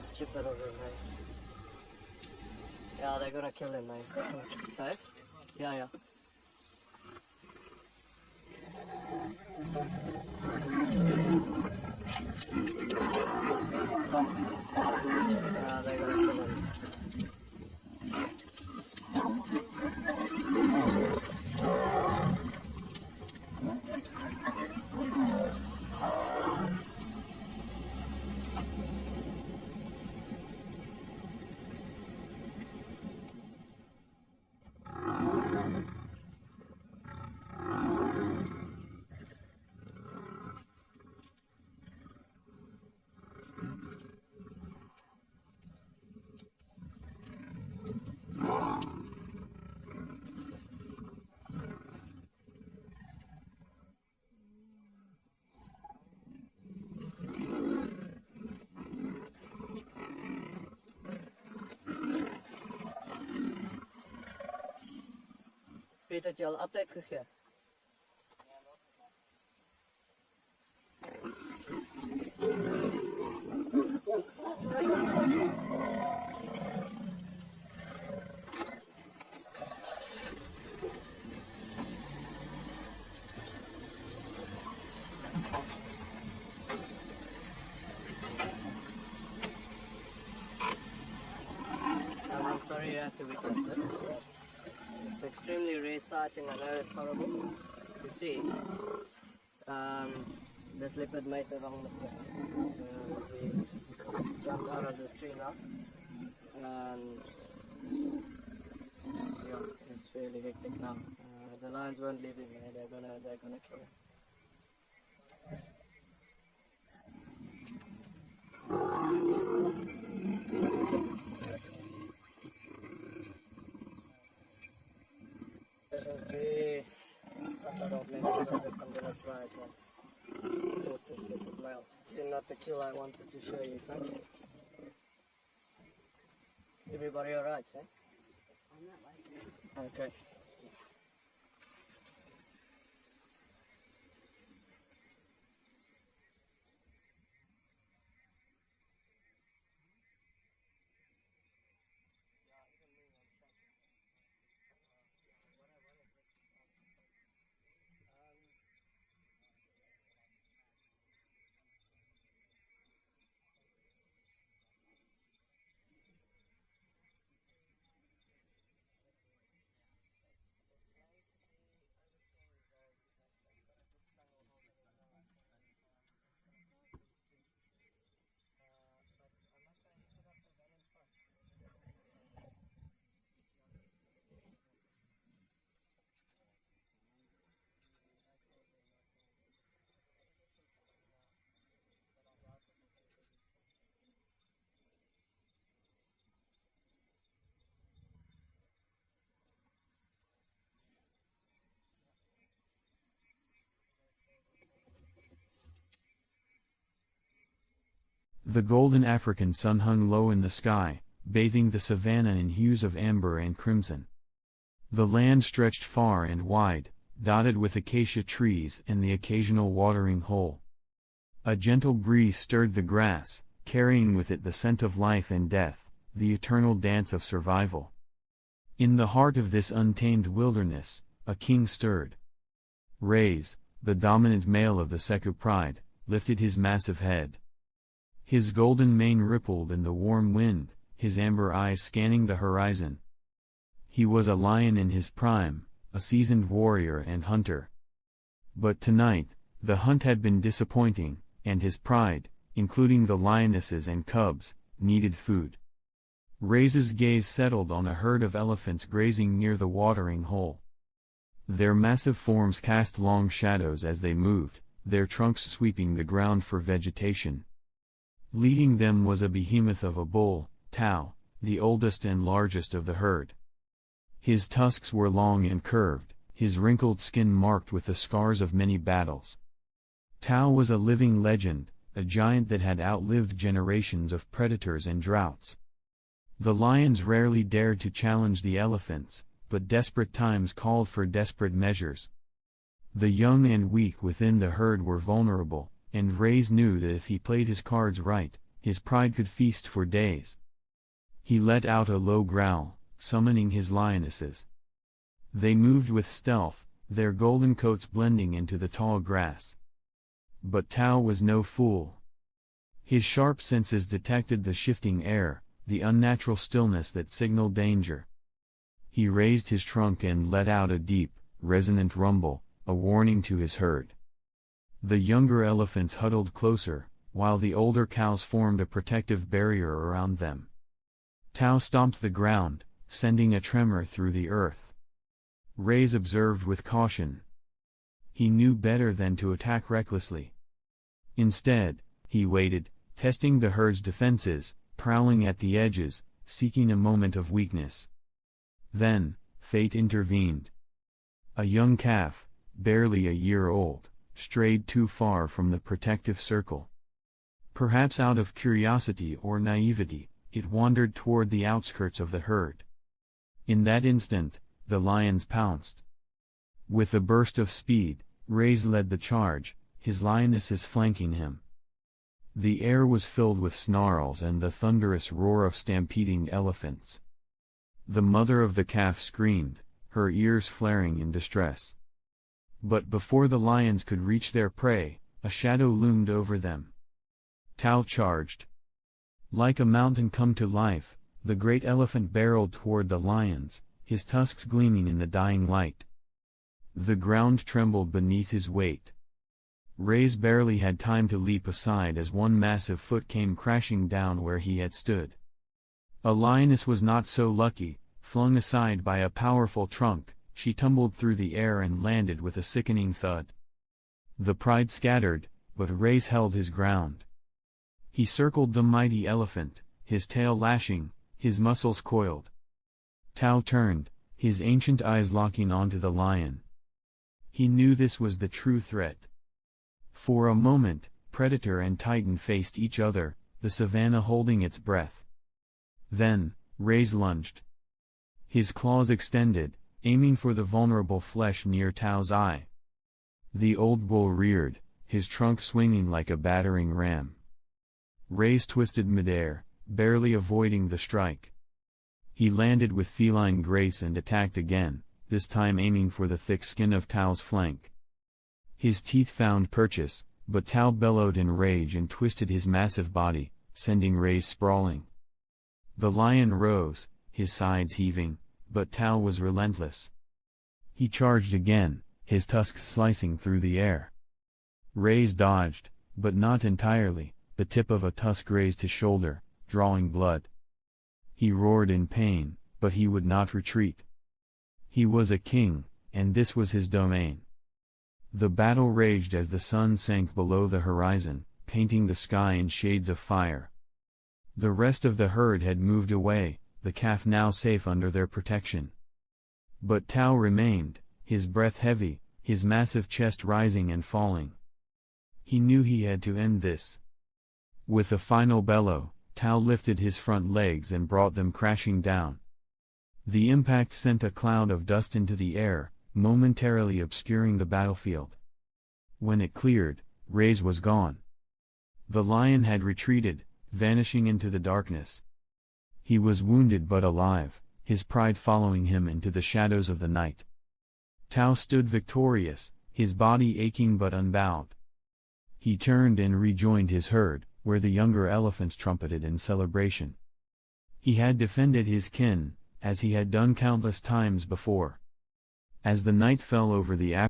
stupid of him, right? Yeah, they're gonna kill him, right? Right? Yeah, yeah. Yeah, they're gonna kill him. Weet dat je al altijd gegeven? I'm sorry you have to witness this. It's extremely researching. I know it's horrible to see. This leopard made the wrong mistake. He's jumped out of this tree now, and yeah, it's really hectic now. The lions won't leave him. They're gonna kill him. This is the sucker of Leopard that Kambula tried to fought this leopard male. Still not the kill I wanted to show you, folks. Everybody alright, eh? I'm not like it. Okay. The golden African sun hung low in the sky, bathing the savanna in hues of amber and crimson. The land stretched far and wide, dotted with acacia trees and the occasional watering hole. A gentle breeze stirred the grass, carrying with it the scent of life and death, the eternal dance of survival. In the heart of this untamed wilderness, a king stirred. Rays, the dominant male of the Seku pride, lifted his massive head. His golden mane rippled in the warm wind, his amber eyes scanning the horizon. He was a lion in his prime, a seasoned warrior and hunter. But tonight, the hunt had been disappointing, and his pride, including the lionesses and cubs, needed food. Ray's gaze settled on a herd of elephants grazing near the watering hole. Their massive forms cast long shadows as they moved, their trunks sweeping the ground for vegetation. Leading them was a behemoth of a bull, Tao, the oldest and largest of the herd. His tusks were long and curved, his wrinkled skin marked with the scars of many battles. Tao was a living legend, a giant that had outlived generations of predators and droughts. The lions rarely dared to challenge the elephants, but desperate times called for desperate measures. The young and weak within the herd were vulnerable, and Rays knew that if he played his cards right, his pride could feast for days. He let out a low growl, summoning his lionesses. They moved with stealth, their golden coats blending into the tall grass. But Tao was no fool. His sharp senses detected the shifting air, the unnatural stillness that signaled danger. He raised his trunk and let out a deep, resonant rumble, a warning to his herd. The younger elephants huddled closer, while the older cows formed a protective barrier around them. Tao stomped the ground, sending a tremor through the earth. Reyes observed with caution. He knew better than to attack recklessly. Instead, he waited, testing the herd's defenses, prowling at the edges, seeking a moment of weakness. Then, fate intervened. A young calf, barely a year old, strayed too far from the protective circle. Perhaps out of curiosity or naivety, it wandered toward the outskirts of the herd. In that instant, the lions pounced. With a burst of speed, Reyes led the charge, his lionesses flanking him. The air was filled with snarls and the thunderous roar of stampeding elephants. The mother of the calf screamed, her ears flaring in distress. But before the lions could reach their prey, a shadow loomed over them. Tao charged. Like a mountain come to life, the great elephant barreled toward the lions, his tusks gleaming in the dying light. The ground trembled beneath his weight. Reyes barely had time to leap aside as one massive foot came crashing down where he had stood. A lioness was not so lucky. Flung aside by a powerful trunk, she tumbled through the air and landed with a sickening thud. The pride scattered, but Reyes held his ground. He circled the mighty elephant, his tail lashing, his muscles coiled. Tao turned, his ancient eyes locking onto the lion. He knew this was the true threat. For a moment, predator and titan faced each other, the savanna holding its breath. Then, Reyes lunged. His claws extended, aiming for the vulnerable flesh near Tao's eye. The old bull reared, his trunk swinging like a battering ram. Reyes twisted midair, barely avoiding the strike. He landed with feline grace and attacked again, this time aiming for the thick skin of Tao's flank. His teeth found purchase, but Tao bellowed in rage and twisted his massive body, sending Reyes sprawling. The lion rose, his sides heaving, but Tao was relentless. He charged again, his tusks slicing through the air. Reyes dodged, but not entirely, the tip of a tusk grazed his shoulder, drawing blood. He roared in pain, but he would not retreat. He was a king, and this was his domain. The battle raged as the sun sank below the horizon, painting the sky in shades of fire. The rest of the herd had moved away, the calf now safe under their protection. But Tao remained, his breath heavy, his massive chest rising and falling. He knew he had to end this. With a final bellow, Tao lifted his front legs and brought them crashing down. The impact sent a cloud of dust into the air, momentarily obscuring the battlefield. When it cleared, Reyes was gone. The lion had retreated, vanishing into the darkness. He was wounded but alive, his pride following him into the shadows of the night. Tao stood victorious, his body aching but unbowed. He turned and rejoined his herd, where the younger elephants trumpeted in celebration. He had defended his kin, as he had done countless times before. As the night fell over the